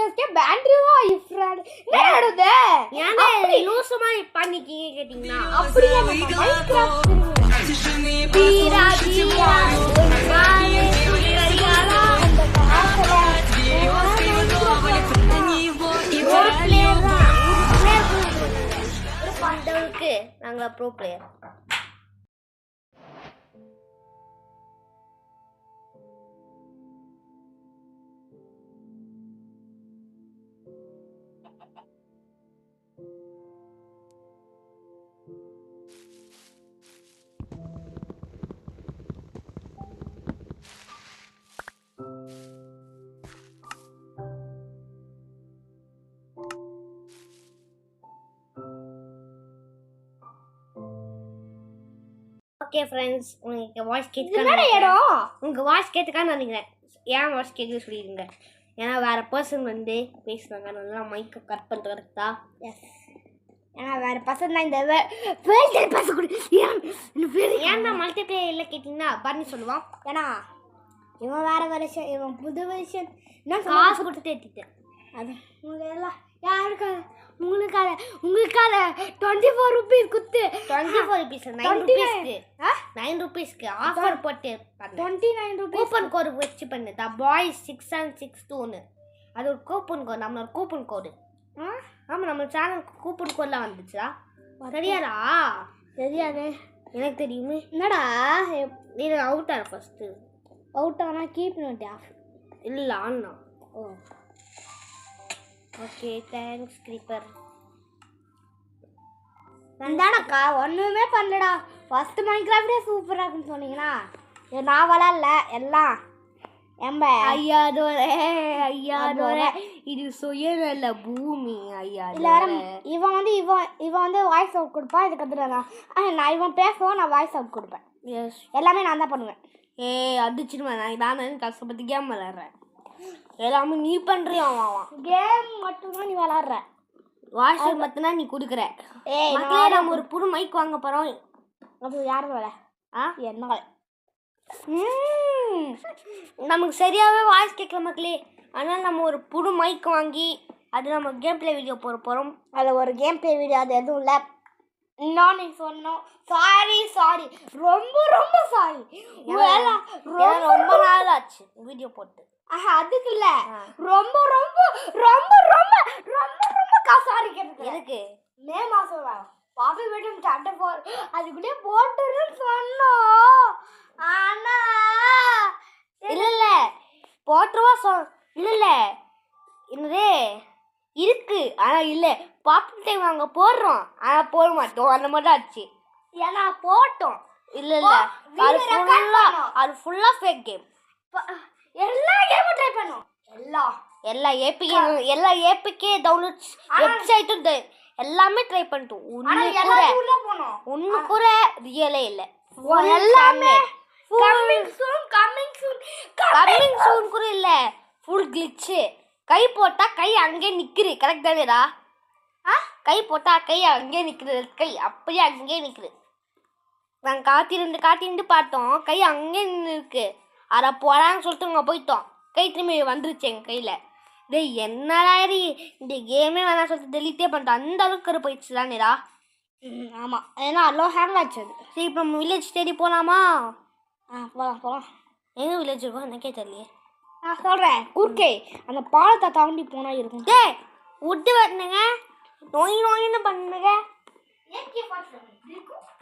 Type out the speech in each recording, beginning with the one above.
Escape ஆண்ட்ரூவா இஃப்ராட் என்னடா ஏன்னா loose மாதிரி பண்ணிக்கீங்க கேட்டிங்கன்னா அப்படியே மைன்கிராஃப்ட் தீரா தீரா நாங்க ப்ரோ பிளேயர். ஓகே ஃப்ரெண்ட்ஸ், உங்களுக்கு வாய்ஸ் கேட்க இடம் உங்கள் வாய்ஸ் கேட்டுக்கான்னு நினைக்கிறேன். ஏன் வாய்ஸ் கேட்குது சொல்லிடுங்க. ஏன்னா வேறு பர்சன் வந்து பேசுனாங்க, நல்லா மைக்கை கட் பண்ணிட்டு கரெக்டா. எஸ், ஏன்னா வேறு பர்சன் தான் இந்த வேர்ல்டில் பேசக்கூடிய. ஏன்னா மல்டிப்ளேயரில் கேட்டிங்கன்னா பண்ணி சொல்லுவான். ஏன்னா இவன் வேறு வருஷம், இவன் புது வருஷம் என்ன காசு கொடுத்து தேத்திட்டேன். அது உங்களுக்கு எல்லாம் யாருக்காக உங்களுக்காக 24 rupees குத்து 24 rupees 9 rupeesக்கு ஆஃபர் போட்டு 29 rupees கூப்பன் கோடு வச்சு பண்ணு. த பாய்ஸ் 6762 அது ஒரு கூப்பன் கோடு, நம்மளோட கூப்பன் கோடு. ஆமாம், நம்ம சேனலுக்கு கூப்பன் கோடெலாம் வந்துச்சா? தெரியாதா? தெரியாது, எனக்கு தெரியுமே. என்னடா நீ அவுட் ஆன ஃபஸ்ட்டு. அவுட் ஆனால் கீப் நோட் ஆஃப் இல்லை ஆனா. ஓ ஓகே, தேங்க்ஸ் கிரீப்பர். இந்தானக்கா ஒன்றுமே பண்ணலடா. ஃபஸ்ட்டு மைன்கிராஃப்டே சூப்பராக இருக்குன்னு சொன்னீங்கன்னா நான் விளாட்ல எல்லாம் எம்ப ஐயாதோரே இது சுயநல பூமி ஐயா. இல்லை இவன் வந்து வாய்ஸ் அவுட் கொடுப்பான். இதுக்கு வந்துடுறேன் நான் இவன் பேசுவோம், நான் வாய்ஸ் அவுட் கொடுப்பேன். எஸ், எல்லாமே நான் தான் பண்ணுவேன். அடிச்சிடுவேன். நான் கஷ்டப்பட்டு கேம் விளாட்றேன். எல்லாமே நீ பண்ணுறியா? கேம் மட்டும்தான் நீ விளாட்ற. வாய்ஸ் மட்டும்தான் நீ கொடுக்குற. நம்ம ஒரு புது மைக் வாங்க போகிறோம். அது யார் வேலை? என்ன நமக்கு சரியாகவே வாய்ஸ் கேட்கல மக்களே. அதனால் நம்ம ஒரு புது மைக் வாங்கி அது நம்ம கேம் பிளே வீடியோ போட போகிறோம். அதில் ஒரு கேம் பிளே வீடியோ அது எதுவும் இல்லை. இன்னும் நீ சொன்னோம் சாரி ரொம்ப ரொம்ப சாரி. ரொம்ப நாள் ஆச்சு வீடியோ போட்டு. அதுக்கு இல்ல, ரொம்ப ரொம்ப ரொம்ப ரொம்ப ரொம்ப ரொம்ப காசாரி கேட்குது. எதுக்கு? மே மாதம் பாப்பி வீட்டும் சாப்டர் 4 அதுக்குள்ளே போட்டுன்னு சொன்னோம். ஆனா இல்லை போட்டுருவா இல்லை என்னது இருக்கு. ஆனால் இல்லை பாப்பி டைம் வாங்க போடுறோம், ஆனால் போட மாட்டோம். அந்த மாதிரி ஆச்சு. ஏன்னா போட்டோம். இல்லை அது ஃபுல்லாக ஃபேக் கேம். எல்லா கேமும் ட்ரை பண்ணோம். எல்லா ஏபிகே டவுன்லோட்ஸ் வெப்சைட்டும் எல்லாமே ட்ரை பண்ணிட்டோம். ஒன்று கூட ரியலே இல்லை. எல்லாமே கம்மிங் சூன் கூட இல்லை. ஃபுல் கிளிச்சு. கை போட்டால் கை அங்கே நிற்குது. கரெக்ட் தானேடா? கை போட்டால் கை அங்கே நிற்குது. கை அப்படியே அங்கேயே நிற்குது. நாங்கள் காத்திருந்து பார்த்தோம். கை அங்கே நின்று இருக்கு. அதை போடான்னு சொல்லிட்டு அங்கே போயிட்டோம். கை திரும்பி வந்துருச்சு எங்கள் கையில். டேய் என்னடா இந்த கேமே வேணாம் சொல்லிட்டு டெலிட்டே பண்ணிட்டோம். அந்த அளவுக்கு போயிடுச்சு தானேடா? ஆமாம், ஏன்னா அவ்வளோ ஹேங் ஆச்சு அது. சரி, இப்போ நம்ம வில்லேஜ் தேடி போகலாமா? போகலாம். எங்கே வில்லேஜ் இருக்கும் எனக்கே தெரியலையே. நான் சொல்கிறேன், குறுக்கே அந்த பாலத்தை தாண்டி போனால் இருக்கும். டே விட்டு வரணுங்க, நோயின்னு பண்ணுங்க.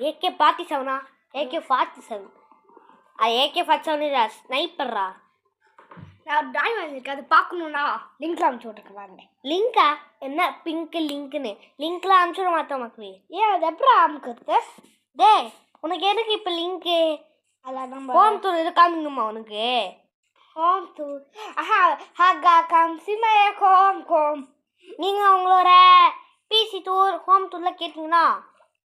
AK-47 AK-47 அது AK-47 ஸ்னைப்பர்ரா. நான் ட்ராயிங் வாங்கியிருக்கேன், அது பார்க்கணுன்னா லிங்க்ல அனுப்பிச்சு விட்ருக்கேன் பாருங்க. லிங்கா? என்ன பிங்க் லிங்க்னு லிங்க்லாம் அனுப்பிச்சுட மாட்டோம் மக்களே. ஏன் அது எப்படி அமுக்கிறது? டே உனக்கு எதுக்கு இப்போ லிங்க்கு? அதான் நம்ம ஹோம் டூர் இது காமிக்கணுமா உனக்கு? ஹோம் டூர் நீங்கள் உங்களோட பிசி டூர் ஹோம் டூரில் கேட்டிங்கன்னா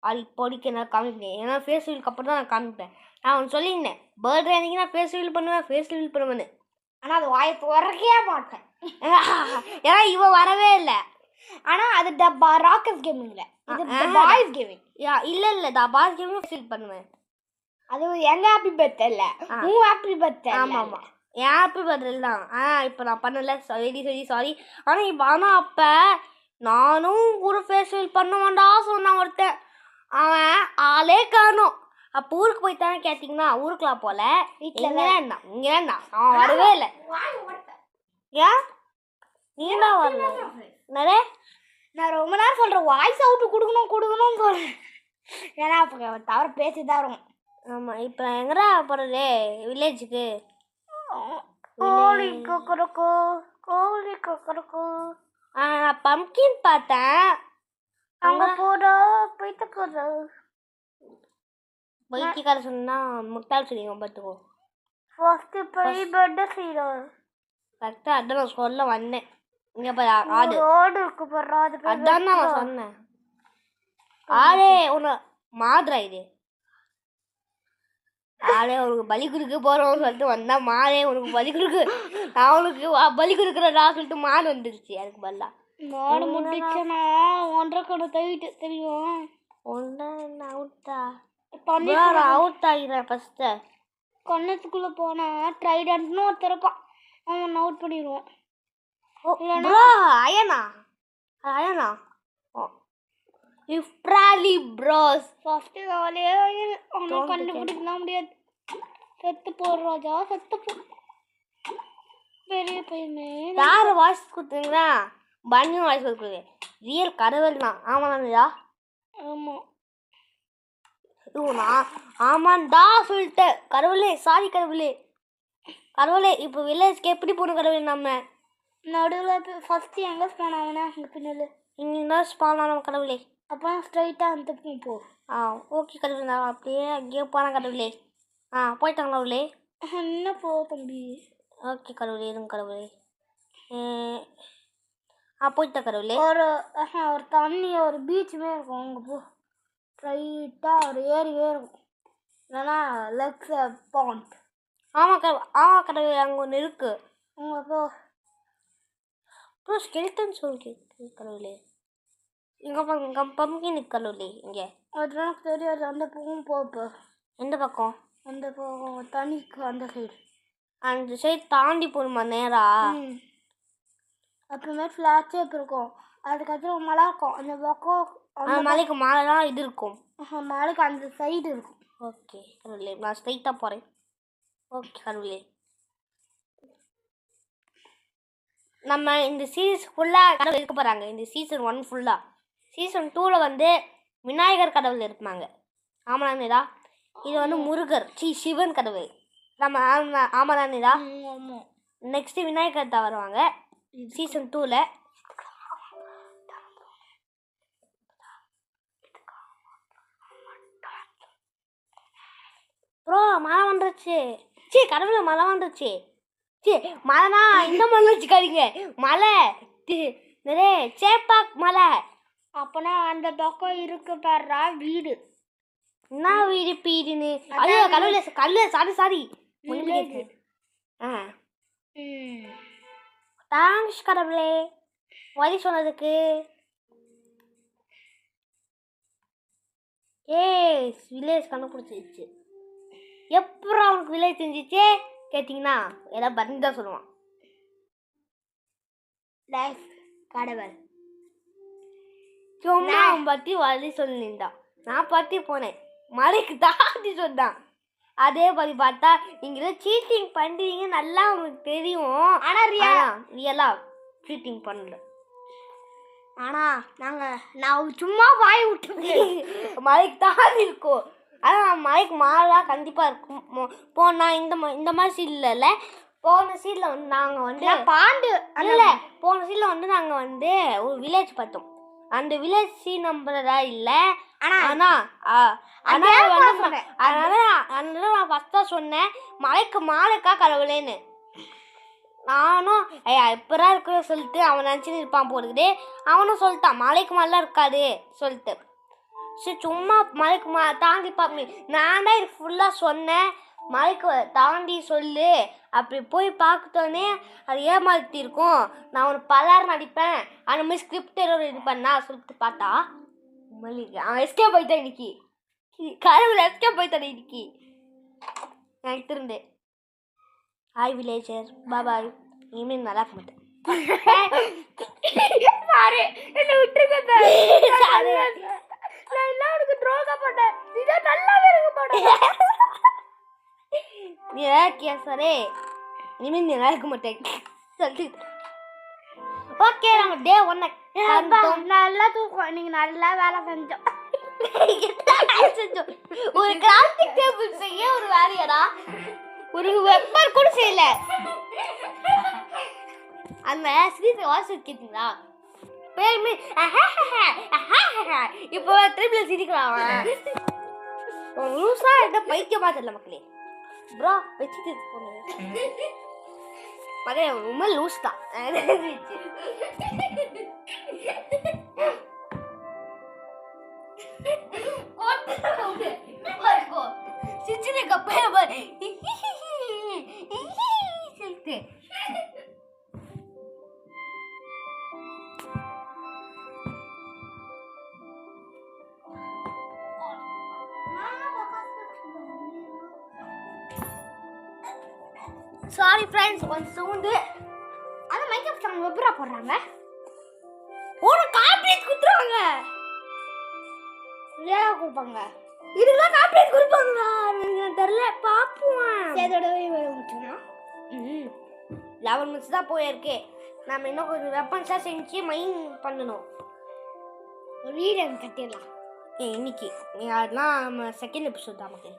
அது இப்போதைக்கு என்னால் காமிப்பேன். ஏன்னா ஃபேஸ் ரிவீலுக்கு அப்புறம் தான் நான் காமிப்பேன். நான் ஒன்று சொல்லியிருந்தேன், பர்த்டே அன்றைக்கி நான் ஃபேஸ் ரிவீல் பண்ணுவேன். ஆனால் அது வாயை திறக்கவே மாட்டேன். ஏன்னா இவன் வரவே இல்லை. ஆனால் அது ராக்கெட் கேமிங் இல்லை, இது பாய்ஸ் கேமிங். இல்லை பாய்ஸ் கேமிங் ஃபீல் பண்ணுவேன். அது எங்கள் ஹாப்பி பர்த்டே இல்லை, உன் ஹாப்பி பர்த்டே. ஆமாம் என் ஹாப்பி பர்த்டே தான். இப்போ நான் பண்ணல, சாரி. ஆனால் அப்போ நானும் ஒரு ஃபேஷியல் பண்ணுவேன்டா சொன்னான் ஒருத்தன். அவன் ஆளே காணும். அப்போ ஊருக்கு போய்த்தானே கேட்டிங்கன்னா ஊருக்குலாம் போல, வீட்டில் இங்கே இருந்தான். அவன் வரவே இல்லை. ஏன் நீ தான் வரல? நிறைய நான் ரொம்ப நேரம் சொல்கிறேன், வாய்ஸ் அவுட்டு கொடுக்கணும்னு சொல்கிறேன். ஏன்னா அப்போ தவிர பேசி தான் இருக்கும். ஆமாம். இப்போ நான் எங்கடா போகிறது? வில்லேஜுக்கு. கோழி கொக்கரக்கோ, கோழி கொக்கரக்கோ. நான் பம்கின் பார்த்தேன். அங்கே போகிறா போயிட்டு போகிறா. பைத்தியக்கார சொன்னால் முட்டாள் சொல்லிங்க பார்த்துக்கோ. ஃபர்ஸ்ட் போய் பர்த்டே செய்கிறோம். கரெக்டாக அதான் நான் சொல்ல வந்தேன். இங்கே போய் ஆடு ஆடு இருக்கு போடுறா. அது அதான் நான் சொன்னேன். ஆடே உன்னை மாதுரா இது. ஆடே உனக்கு பலி கொடுக்க போகிறோம்னு சொல்லிட்டு வந்தா மாடே உனக்கு பலி கொடுக்கு, நான் உனக்கு பலி கொடுக்குறடா சொல்லிட்டு மாடு வந்துருச்சு. அதுக்கு பதிலா மாடு முட்டிச்சுன்னா 1.5 கணு தவிட்டு தெரியும். ஒன்றா என்ன அவுட்டா? அவுட் ஆகிறேன் ஃபஸ்ட்டு. கண்ணத்துக்குள்ளே போனால் ட்ரைடன்ட்னு ஒருத்தர் இருப்பான், அவன் அவுட் பண்ணிடுவான். அயனா இஃப்ராலி ப்ரோஸ் ஃபர்ஸ்ட் வேலையே அவனை கண்டுபிடிக்கலாம் முடியாது. செத்து போடுற ராஜா, செத்து போ. பெரிய பையனே யார் வாய்ஸ் கொடுத்தீங்களா? பண்ணி வாய்ஸ் கொடுக்குது. ரியல் கடவுள் தான். ஆமாண்ணா. ஆமாம் நான் ஆமாண்டா சொல்லிட்டேன். கடவுளே, சாரி கடவுளே. இப்போ வில்லேஜ்க்கு எப்படி போகணும் கடவுளே? நம்ம நடுவில் ஃபஸ்ட்டு எங்கே ஸ்பான் ஆகுனா அங்கே பின்னாடி இங்கே தான் ஸ்பான் ஆனோம் கடவுளே. அப்போ ஸ்ட்ரைட்டாக அந்த போ. ஓகே கடவுளே, நான் அப்படியே அங்கேயே போனேன் கடவுளே. போயிட்டாங்களா கடவுளே? என்ன போ தம்பி. ஓகே கடவுளே, இருங்க கடவுளே. போயிட்டேன் கடவுளே. ஒரு தண்ணி ஒரு பீச்சுமே இருக்கும், அங்கே போ. ஸ்ட்ரைட்டாக ஒரு ஏரியே இருக்கும், இல்லைன்னா லெக்ஸ் பாண்ட். ஆமாம் கடவுளே, அங்கே ஒன்று இருக்கு. அங்கே போ. அப்புறம் ஸ்கெல்டன் சொல்லி கடவுளே. இங்கே பம்கின் கடவுளே. இங்கே அது எனக்கு தெரியாது. அந்த பக்கம் போ. எந்த பக்கம்? அந்த பக்கம் தண்ணிக்கு அந்த சைடு. அந்த சைடு தாண்டி போகணுமா நேரா? அப்புறமே ஃப்ளாட் ஷேப் இருக்கும், அதுக்கப்புறம் மலை இருக்கும். அந்த பக்கம் அந்த மலைக்கு மேலாம் இது இருக்கும். மலைக்கு அந்த சைடு இருக்கும். ஓகே கடவுளே, நான் ஸ்ட்ரைட்டாக போகிறேன். ஓகே கடவுளே, நம்ம இந்த சீரீஸ் ஃபுல்லாக கடவுள் இருக்க போகிறாங்க. இந்த சீசன் 1 ஃபுல்லாக. சீசன் 2ல் வந்து விநாயகர் கடவுள் இருப்பாங்க. ஆமாண்ணா. இது வந்து முருகர் சிவன் கடவுள். நம்ம ஆமாண்ணா. நெக்ஸ்ட்டு விநாயகர் தான் வருவாங்க சீசன் 2ல். ப்ரோ மழை வந்துருச்சு. கடவுளை மழை வந்துருச்சு. மழைனா இந்த மழை வச்சுக்காதீங்க. மழை நிறைய சேப்பாக் மலை. அப்போனா அந்த பக்கம் இருக்கு பாடுறா வீடு. என்ன வீடு பீடுன்னு? ஐயோ கடவுளே, சாரி. தேங்க்ஸ் கடவுளே வழி சொன்னதுக்கு. வில்லேஜ் கண்டுபிடிச்சிருச்சு. எப்பறம் அவனுக்கு வில்லேஜ் செஞ்சிச்சே கேட்டிங்கன்னா ஏதாவது பண்ணி தான் சொல்லுவான். கடவுள் சும்மா அவன் பற்றி வழி சொல்லியிருந்தான். நான் பற்றி போனேன், மலைக்கு தாண்டி சொன்னான். அதே மாதிரி பார்த்தா நீங்க சீட்டிங் பண்ணுறீங்க நல்லா உங்களுக்கு தெரியும். ஆனால் ரியலாக சீட்டிங் பண்ணல. ஆனால் நான் சும்மா வாய் விட்டு மலைக்கு தாண்டி இருக்கோம். ஆனால் மலைக்கு மாலாம் கண்டிப்பாக இருக்கும். போனால் இந்த மாதிரி சீட்ல போன சீட்டில் வந்து நாங்கள் வந்து பாண்டு இல்லை போன சீட்டில் வந்து நாங்கள் வந்து ஒரு வில்லேஜ் பார்த்தோம். அந்த வில்லேஜ் சி நம்புறதா இல்லை. அதனால நான் ஃபஸ்ட்டாக சொன்னேன் மலைக்கு மாலைக்கா கடவுளேன்னு. நானும் எப்படா இருக்கிற சொல்லிட்டு அவன் நினச்சின்னு இருப்பான் போடுது. அவனும் சொல்லிட்டான் மலைக்கு மேலாம் இருக்காது சொல்லிட்டு. சரி சும்மா மலைக்கு தாண்டி பார்ப்பேன். நான் தான் இது ஃபுல்லாக சொன்னேன் மலைக்கு தாண்டி சொல்லு. அப்படி போய் பார்க்கத்தோடனே அது ஏமாத்தி இருக்கும். நான் ஒரு பலார் நடிப்பேன் அந்த மாதிரி ஸ்கிரிப்ட் இது பண்ணா சொல்லிட்டு பார்த்தா மல்லிகை அவன் எஸ்கேப் போயிட்டான். இன்னைக்கு கடவுள் எஸ்கேப் போயிட்டான். இன்னைக்கு எனக்கு திருந்து ஹாய் வில்லேஜர் பாய் இனிமேல் நல்லா இருக்க மாட்டேன். சாரி என்ன விட்டுருங்க சார். நான் எல்லாம் உனக்கு ட்ரோகா போட்டேன். இதான் நல்லாவே இருக்க போட்டேன். நீ நல்லா சாரே இனிமேல் நீ நல்லா இருக்க மாட்டேன் சொல்லி. ஓகே நம்ம டே 1 நல்லா தூக்கம். நீங்க நல்லா வேலை செஞ்சோம். ஒரு கிராஃப்டிங் டேபிள் செய்ய ஒரு வேலையடா, ஒரு வெப்பர் கூட செய்யல. அந்த ஸ்ரீதை வாட்ஸ் கேட்டீங்களா பேருமே இப்போ ட்ரிப்ல சிரிக்கிறான். லூசா எந்த பைத்தியமா தெரியல மக்களே. ப்ரோ வச்சுட்டு போனேன் மகே ரொம்ப லூஸ் தான். சிச்சின கப்பே சாரி ஃப்ரெண்ட்ஸ் கொஞ்சம் சவுண்டு. அந்த மேக்கப் சாங் எப்பரா போடுறாங்க? ஒரு கார்ப்பரேட் குத்துறாங்க. ஏடா கொடுப்பாங்க? இதுலாம் கார்ப்பரேட் கொடுப்பாங்களா? எனக்கு தெரியல பாப்போம். சேதோடவே வந்துச்சுனா 11 மினிட்ஸ் தான் போயிருக்கு. நம்ம இன்னும் கொஞ்சம் வெப்பன்ஸா செஞ்சு மைன் பண்ணணும். ஒரு வீடியோ கட்டிடலாம் இன்னைக்கு. அதெல்லாம் நம்ம செகண்ட் எபிசோட் தான் மக்களே.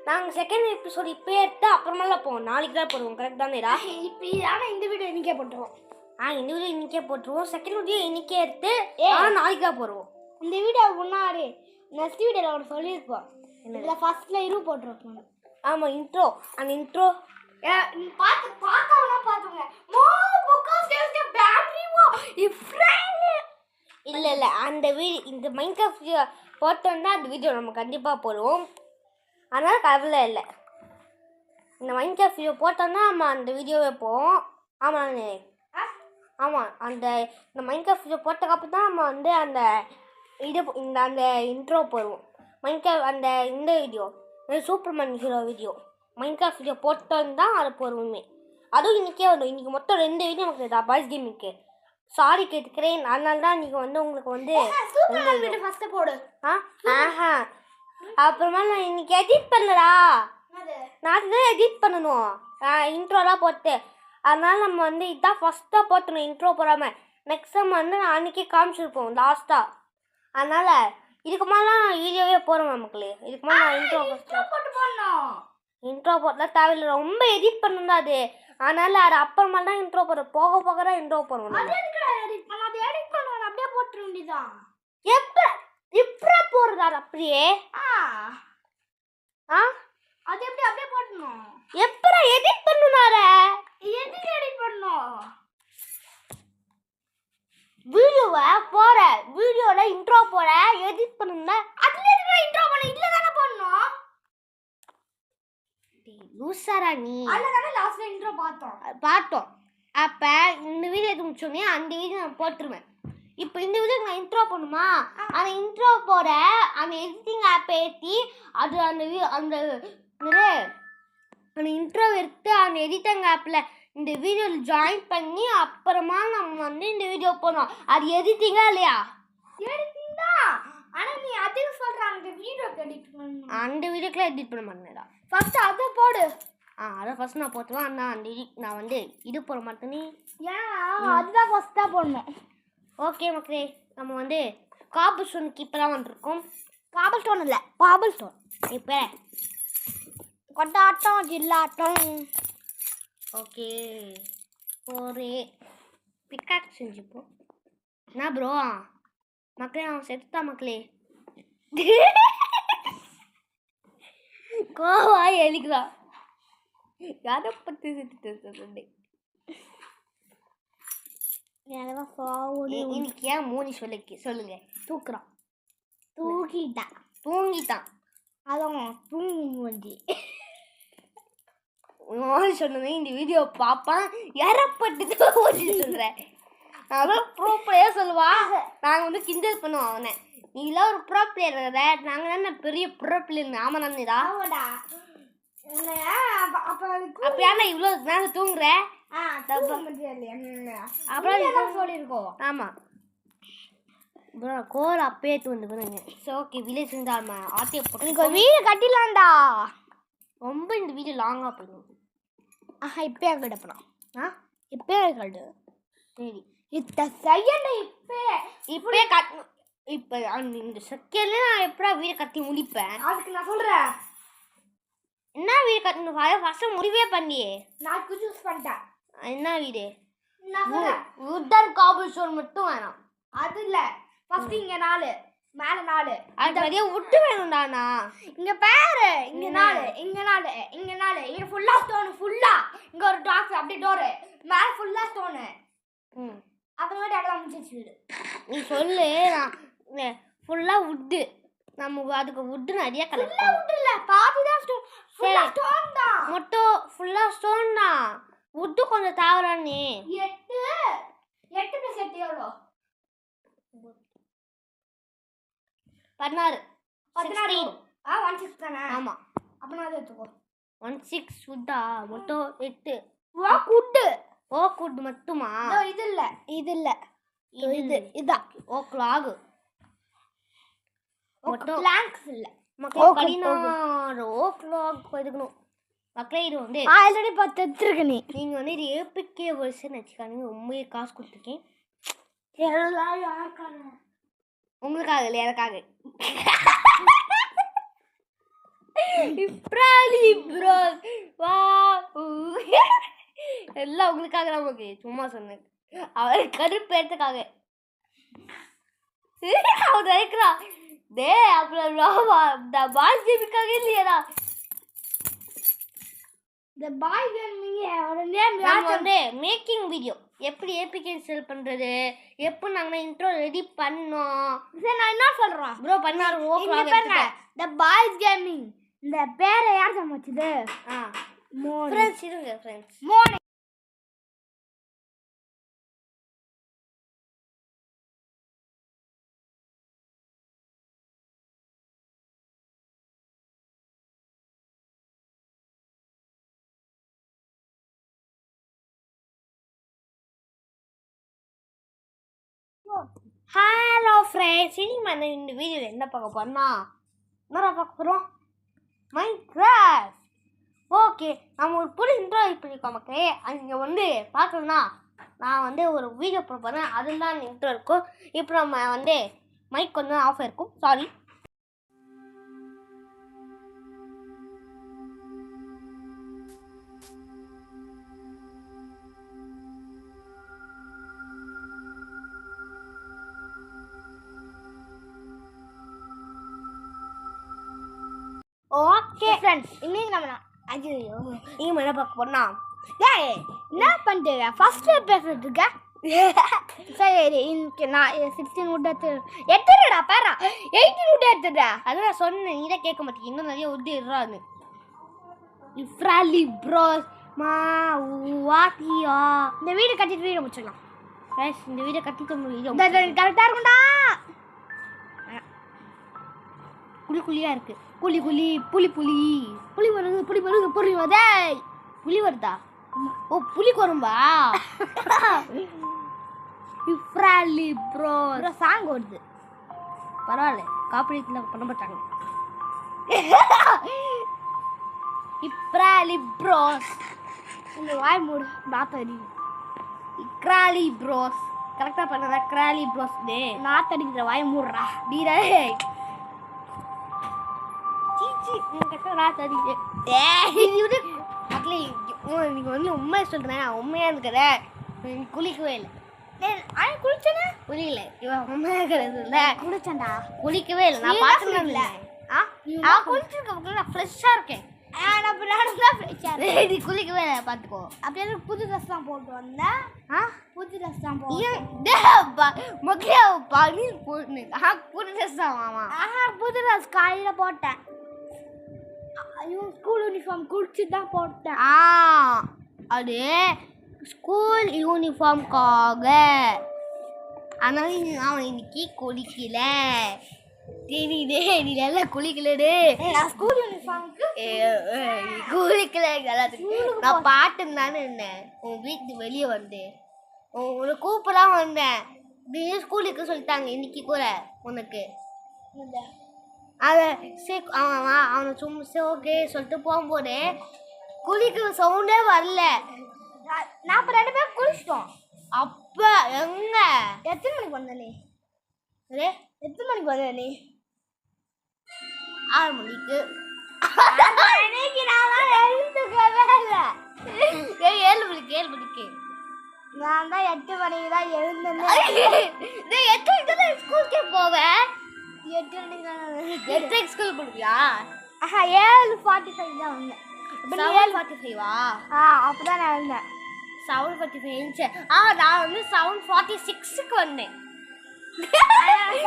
நாங்கள் செகண்ட் எபிசோட் இப்போ எடுத்து அப்புறமெல்லாம் போவோம். நாளைக்கு தான் போடுவோம். கரெக்ட் தானேடா? இப்போ ஆனால் இந்த வீடியோ இன்னைக்கே போட்டுருவோம். இந்த வீடியோ இன்னைக்கே போட்டுருவோம். செகண்ட் வீடியோ இன்னைக்கே எடுத்து நாளைக்கு தான் போடுவோம். இந்த வீடியோ முன்னாடி நெக்ஸ்ட் வீடியோவில் ஒன்று சொல்லியிருப்போம். இதில் ஃபர்ஸ்ட்ல போட்டுருப்போம். ஆமாம் இன்ட்ரோ. அந்த இன்ட்ரோ பார்த்துங்க. இல்லை அந்த இந்த மைன்கிராஃப்ட் போட்டோம்னா அந்த வீடியோ நம்ம கண்டிப்பாக போடுவோம். அதனால் கவலை இல்லை. இந்த மைன்கிராஃப்ட் வீடியோ போட்டோம்னா நம்ம அந்த வீடியோவே போவோம். ஆமாண்ணே ஆமாம். இந்த மைன்கிராஃப்ட் வீடியோ போட்டதுக்கப்புறம் தான் நம்ம வந்து அந்த இன்ட்ரோ போடுவோம். மைன்கிராஃப்ட் இந்த video Superman hero video Minecraft video போட்டோன்னு தான் அதை போடுவோமே. அதுவும் இன்றைக்கே வரும். இன்றைக்கி மொத்தம் 2 வீடியோ நமக்கு பாய்ஸ் கேமிங்க்கு சாரி கேட்டுக்கிறேன். அதனால தான் நீங்கள் வந்து உங்களுக்கு வந்து ஃபஸ்ட்டு போடு. அப்புறமா நான் இன்னைக்கு எடிட் பண்ணலடா. நான் தான் எடிட் பண்ணணும் இன்ட்ரோலாம் போட்டு. அதனால நம்ம வந்து இதான் ஃபஸ்ட்டாக போட்டணும் இன்ட்ரோ போடாமல். நெக்ஸ்ட் நம்ம வந்து நான் அன்றைக்கி காமிச்சிருப்போம் லாஸ்ட்டாக. அதனால் இதுக்கு மேலாம் வீடியோவே போடுவேன் மக்களே. இதுக்கு மேலே நான் இன்ட்ரோ போட்டு போடணும். இன்ட்ரோ போட்டலாம் தேவையில்லை. ரொம்ப எடிட் பண்ணணும் அது. அதனால் அது அப்புறமா தான் இன்ட்ரோ போடுறோம். போக போக தான் இன்ட்ரோ போடணும். எடிட் பண்ணுவேன் அப்படியே போட்டுற வேண்டியதான். எப்போ போடுறதா அப்படியே? அது எப்படி அப்படியே போடணும்? எப்போ எடிட் பண்ணுனார? எதுக்கு எடிட் பண்ணணும்? வீடியோவை போற வீடியோவில் இன்ட்ரோ போட எடிட் பண்ணுங்க. அதுல எதுக்கு இன்ட்ரோ பண்ண? இதுல தானே போடணும். லூசாரா நீ? அதுல தானே லாஸ்ட்ல இன்ட்ரோ பார்த்தோம். அப்போ இந்த வீடியோ எது முடிச்சோன்னே அந்த வீடியோ நான் போட்டுருவேன். இப்போ இந்த வீடியோக்கு நான் இன்ட்ரோ பண்ணுமா? அந்த இன்ட்ரோ போட அந்த எடிட்டிங் ஆப் ஏற்றி அது அந்த இன்ட்ரோ எடுத்து அந்த எடிட்டிங் ஆப்பில் இந்த வீடியோவில் ஜாயின் பண்ணி அப்புறமா நம்ம வந்து இந்த வீடியோ போடணும். அது எடிட்டிங்கா இல்லையா? எடிட்டிங் தான். ஆனால் நீ அதுக்கு சொல்கிறாங்க அந்த வீடியோக்கு எடிட் பண்ணணும். அந்த வீடியோக்கெலாம் எடிட் பண்ண மாட்டேன்டா. ஃபஸ்ட்டு அதை போடு. அதை ஃபஸ்ட் நான் போட்டுருவேன். ஆனால் அந்த நான் வந்து இது போட மாட்டேனே. ஏன் அதுதான் ஃபஸ்ட்டாக போடணும். ஓகே மக்களே நம்ம வந்து காபிள் ஸ்டோனுக்கு இப்போ தான் வந்துருக்கோம். காபிள் ஸ்டோன் இல்லை பாபிள் ஸ்டோன். இப்போ கொண்டாட்டம் ஜில்லாட்டம். ஓகே ஒரு பிக்காக் செஞ்சுப்போம். என்ன ப்ரோ மக்களே அவன் செத்துட்டா மக்களே. கோவா எலிக்குதான் யாரை பற்றி செத்துட்டு இன்னைக்கு ஏன் மூணு சொல்லுங்க. தூங்கிட்டான் அதான் தூங்கி சொன்னது இந்த வீடியோ பார்ப்பான் யாரப்பட்டு சொல்கிறேன். அதான் ப்ரோ பிளேயர் சொல்லுவா. நாங்கள் வந்து கிண்டல் பண்ணுவோம் அவனை. நீங்களாம் ஒரு ப்ரோ பிளேயர் நாங்கள் தானே பெரிய ப்ரோ பிளேயர். ஆமாம் தானேடா? அப்ப ஏன்னா இவ்வளோ நேரம் தூங்குற அப்புறம் சொல்லியிருக்கோம். ஆமா ப்ரோ கோல் அப்பயே தூண்டுங்க. ஸோ ஓகே வில்லேஜ் இருந்தால் ஆத்திய போட்டு வீடு கட்டிடலாம்டா. ரொம்ப இந்த வீடியோ லாங்காக போயிடும். இப்பயே கட்டப்படும். இப்பயே கட்டு. சரி இத்த செகண்ட் இப்பயே கட்டணும். இப்போ இந்த செகண்ட்ல நான் எப்படா வீடை கட்டி முடிப்பேன்? அதுக்கு நான் சொல்றேன் என்ன வீடு கட்டணும் ஃபர்ஸ்ட் முடிவே பண்ணியே. நான் சூஸ் பண்ணிட்டேன். என்ன வீடு? வுட்டன் காபிள் ஸ்டோன் மட்டும் வேணாம். அது இல்ல ஃபர்ஸ்ட் இங்க 4 மேல 4 அது நிறைய வுட்டு வேணும்டானா. இங்க பாரு இங்க 4 இங்க 4 இங்க 4 இங்க ஃபுல்லா ஸ்டோன் ஃபுல்லா. இங்க ஒரு டாக்ஸ் அப்படியே டோர் மேல ஃபுல்லா ஸ்டோன். அப்புறமேட்டு அடலாம் முடிச்சிச்சு வீடு. நீ சொல்லு நான் ஃபுல்லா வுட்டு. நம்ம அதுக்கு வுட்டு நிறைய கலர். ஃபுல்லா வுட் இல்ல பாதி தான் ஸ்டோன். ஃபுல்லா ஸ்டோன் தான். மொத்தம் ஃபுல்லா ஸ்டோன் தான். வுட்டு கொஞ்சம் தாவறானே. 8 + 8 எவ்வளோ? 16. 16. 16 தானே? ஆமா. அப்ப நான் அதை எடுத்துக்கோ. 16 வுட்டா மொத்தம் 8. குட். குட் மட்டுமா? இது இல்ல இதுதான் கிளாக். மொத்தம் பிளாங்க்ஸ் இல்ல. மக்களே 16 கிளாக் எடுக்கணும். மக்களே இது வந்து ஆல்ரெடி பார்த்து எடுத்துருக்க நீ. நீங்கள் வந்து இது ஏபிகே வெர்ஷன் வச்சுக்காதீங்க. உண்மையே காசு கொடுத்துருக்கேன். எல்லாம் யாருக்காக? உங்களுக்காக இல்லை எனக்காக. இப்ராலி ப்ரோ வா எல்லாம் உங்களுக்காக தான். நமக்கு சும்மா சொன்னேன். அவர் கருப்பேறதுக்காக அவர் நினைக்கிறா டே அப்புறம் பால்ஜிபிக்காக இல்லையாடா. இந்த பாய் கேமிங் வந்து மேக்கிங் வீடியோ எப்படி ஏபிகே இன்ஸ்டால் பண்றது, எப்படி நாங்கள் இன்ட்ரோ ரெடி பண்ணோம். சரி நான் என்ன சொல்றேன் ப்ரோ 16 பாருங்க. இந்த பாய்ஸ் கேமிங் இந்த பேரை யார் சமைச்சது? ஃப்ரெண்ட்ஸ் இருங்க ஃப்ரெண்ட்ஸ். ஹலோ ஃப்ரெண்ட்ஸ், இனி இந்த வீடியோவில் என்ன பார்க்க போறோம்னா என்ன பார்க்க போகிறோம்? மைன்கிராஃப்ட். ஓகே நம்ம ஒரு புது இன்ட்ரோ பண்ணியிருக்கோம் மக்களே. அங்கே வந்து பார்க்கணுன்னா நான் வந்து ஒரு வீடியோ போட போகிறேன். அதில் தான் இன்ட்ரோ இருக்கும். இப்போ நம்ம வந்து மைக் கொஞ்சம் ஆஃப் ஆயிருக்கும், சாரி. ஓகே ஃப்ரெண்ட்ஸ் இன்னைக்கு நம்ம ஐயோ நீங்கள் என்ன பார்க்க போறோம்னா டேய் என்ன பண்ணுறீங்க ஃபர்ஸ்ட் பேசுறதுக்க? சரி இன்னைக்கு நான் 16 வுட் எடுத்துடா பாரு 18 வுட் எடுத்துடா. அது நான் சொன்னேன், நீ தான் கேட்க மாட்டேங்க. இன்னும் நிறைய உட்டு இருறாது. இஃப்ராலி ப்ரோஸ் மா வாத்தியா. இந்த வீடு கட்டிட்டு வீடு முடிச்சிடலாம். ஃப்ரெண்ட்ஸ் இந்த வீடியோ கட்டிட்டு முடியும். கரெக்டாக இருக்கும்டா. குழியாக இருக்கு. புளி புளி வருது புளி வருதே. புளி வருதா? ஓ புளி குறும்பா. இஃப்ராலி ப்ரோ சாங் வருது. பரவாயில்ல, காப்பீட்டில் பண்ண மாட்டாங்க. இப்ராலி ப்ரோஸ் இந்த வாய் மூடு நாத்தடி. இக்ராலி ப்ரோஸ் கரெக்டாக பண்ணதா? கிராலி ப்ரோஸ் டே நாத்தடிக்கிற வாய் மூடுறா டீரே. நீங்க வந்து உண்மையை சொல்றேன், உண்மையா இருக்கிற குளிக்கவே இல்லை. குளிச்சேன்னா புரியல. இவன் உண்மையா இருக்கிறது குளிச்சேன்டா. குளிக்கவே இல்லை. நான் பார்த்துக்கல. நான் குளிச்சிருக்கேன், நான் ஃப்ரெஷ்ஷா இருக்கேன். நீ குளிக்கவே இல்லை, பார்த்துக்கோ. அப்படியே புது ட்ரெஸ் தான் போட்டு வந்தேன். புது ட்ரெஸ் தான் புது ட்ரெஸ் தான் மாமா. புது ட்ரெஸ் காலையில் போட்டேன். ஸ்கூல் யூனிஃபார்ம் குளிச்சு தான் போட்டேன். அது ஸ்கூல் யூனிஃபார்ம்காக. அதனால நான் இன்னைக்கு குளிக்கல. தெரியுதே நீ நல்லா குளிக்கலடு. நான் ஸ்கூல் யூனிஃபார்முக்கு குளிக்கல எல்லாத்துக்கும். நான் பாட்டுன்னு தானே இருந்தேன் உன் வீட்டுக்கு வெளியே வந்து உன்னை கூப்பிடலாம் வந்தேன். திடீர்னு ஸ்கூலுக்கு சொல்லிட்டாங்க இன்னைக்கு கூட உனக்கு. அதை அவனை சும்மா ஓகே சொல்லிட்டு போகும்போது குளிக்க சவுண்டே வரல. நான் இப்போ 2 பேரும் குளிச்சிட்டோம். அப்ப எங்க எத்தனை மணிக்கு வந்த நீ? அரே எத்தனை மணிக்கு வந்த நீ? 6 மணிக்கு. இன்னைக்கு நான் எழுந்துக்கவே இல்லை. 7 மணிக்கு நான் தான் 8 மணிக்கு தான் எழுந்தேன். 8 மணிக்கு தான் ஸ்கூலுக்கே போவேன். 8 மணிக்கு தான் 8 மணிக்கு ஸ்கூல் போவியா? 7:45 தான் வந்தேன். 7:45வா? அப்பதான் நான் எழுந்தேன். 7:45 நான் வந்து 7:46க்கு வந்தேன்.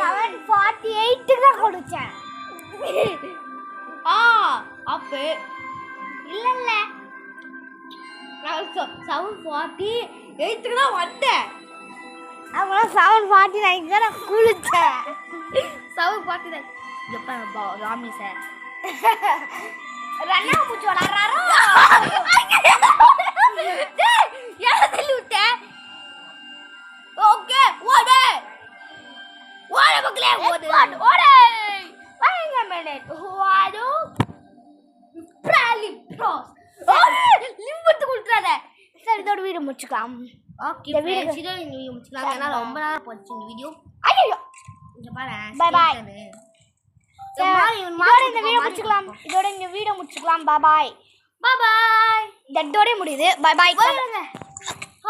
7:48 தான் குடிச்சேன். அப்ப இல்ல நான் 7:48க்கு தான் வந்தேன். அப்புறம் 7:49 தான் நான் குளிச்சேன். 7:49 எப்ப ராமி சார் ரன்னா பூச்சி விளாடுறாரோ. யார தள்ளி விட்டேன்? ஓகே ஓடு மக்களே ஓடு. Wait a minute. Wado Prally Bros. லிம்பத்து குடுறாத. சரி இதோட வீடியோ முடிச்சுக்கலாம். ஓகே இந்த வீடியோ முடிச்சுக்கலாம். ஏன்னா ரொம்ப நேரம் போச்சு இந்த வீடியோ. ஐயோ இங்க பாரு. Bye bye. இதோட இந்த வீடியோ முடிச்சுக்கலாம். Bye bye. Bye bye. இதோட முடியுது. Bye bye.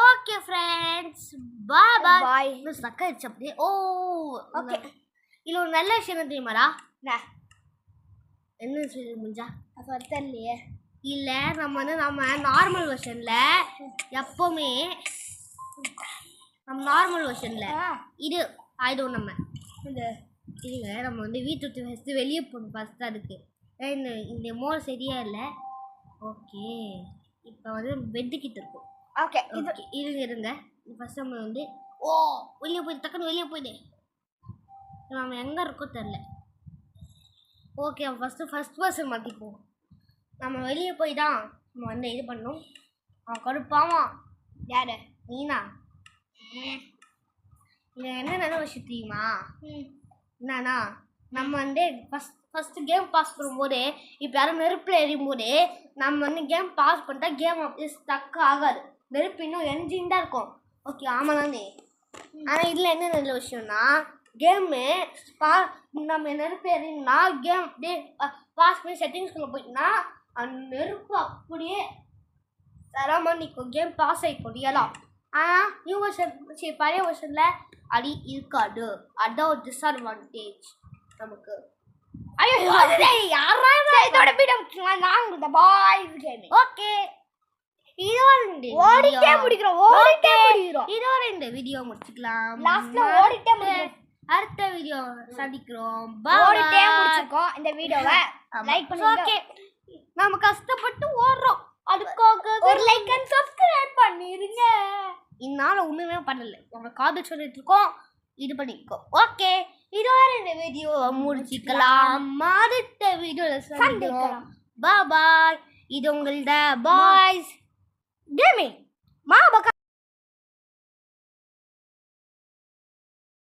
Okay friends bye bye. Bye. இது சக்கரிச்சு அப்படியே. ஓகே இது ஒரு நல்ல விஷயம் என்ன தெரியுமாடா? என்ன சொல்லி முடிஞ்சா அது தெரியலையே. இல்லை நம்ம நார்மல் வெர்ஷன்ல எப்பவுமே நம்ம நார்மல் வெர்ஷன்ல இது ஆயிடும். நம்ம இல்லைங்க நம்ம வந்து வீட்டு விட்டு ஃபஸ்ட்டு வெளியே போகணும். ஃபஸ்ட் தான் இருக்குது. இந்த மோல் சரியா இல்லை. ஓகே இப்போ வந்து பெட்டுக்கிட்ட இருக்கும். ஓகே இருங்க ஃபஸ்ட் நம்ம வந்து வெளியே போயிடு. டக்குன்னு வெளியே போயிடு. நம்ம எங்கே இருக்கோ தெரில. ஓகே ஃபஸ்ட் பர்சன் மாற்றிப்போம். நம்ம வெளியே போய் தான் நம்ம வந்து இது பண்ணோம். அவன் கடுப்பாவான். யாரு? நீனா? இதில் என்ன நல்ல விஷயம் தெரியுமா? என்னன்னா நம்ம வந்து ஃபஸ்ட்டு கேம் பாஸ் பண்ணும்போது இப்போ யாரும் நெருப்பில் எறியும்போது நம்ம வந்து கேம் பாஸ் பண்ணிட்டா கேம் அப்படியே ஸ்டக் ஆகாது. நெருப்பு இன்னும் எரிஞ்சின்னு தான் இருக்கும். ஓகே ஆமாம் தானே. ஆனால் இதில் என்ன நல்ல விஷயம்னா கேமு நம்ம நெருப்பு எறினா கேம் அப்படியே பாஸ் பண்ணி செட்டிங்ஸ்குள்ளே போயிட்டுனா அந்த நெருப்பு அப்படியே தரமாக நிற்கும். கேம் பாஸ் ஆகிக்கும் ரியலாக. ஆனால் நியூ வெர்ஷன் பழைய வெர்ஷனில் அடி இருக்காது. அதான் ஒரு டிஸ்அட்வான்டேஜ் நமக்கு. இதோட வீடியோ முடிச்சுக்கலாம். நாங்கள் பாய்ஸ் கேம். ஓகே இதோட இந்த வீடியோ முடிச்சுக்கலாம். லாஸ்ட்ல ஓடிட்டே முடிக்கிறோம். அடுத்த வீடியோ சந்திக்கிறோம். ஓடிட்டே முடிச்சுக்கோம். இந்த வீடியோவை லைக் பண்ணுங்க. ஓகே நாம கஷ்டப்பட்டு ஓடுறோம். அதுக்காக ஒரு லைக் அண்ட் சப்ஸ்கிரைப் பண்ணிருங்க. இன்னால ஒண்ணுமே பண்ணல. நம்ம காது சொல்லிட்டு இருக்கோம். இது பண்ணிக்கோ. ஓகே இதோட இந்த வீடியோ முடிச்சுக்கலாம். அடுத்த வீடியோல சந்திக்கிறோம். பாய் பாய். இது உங்களோட பாய்ஸ் கேமிங். மா பக்கா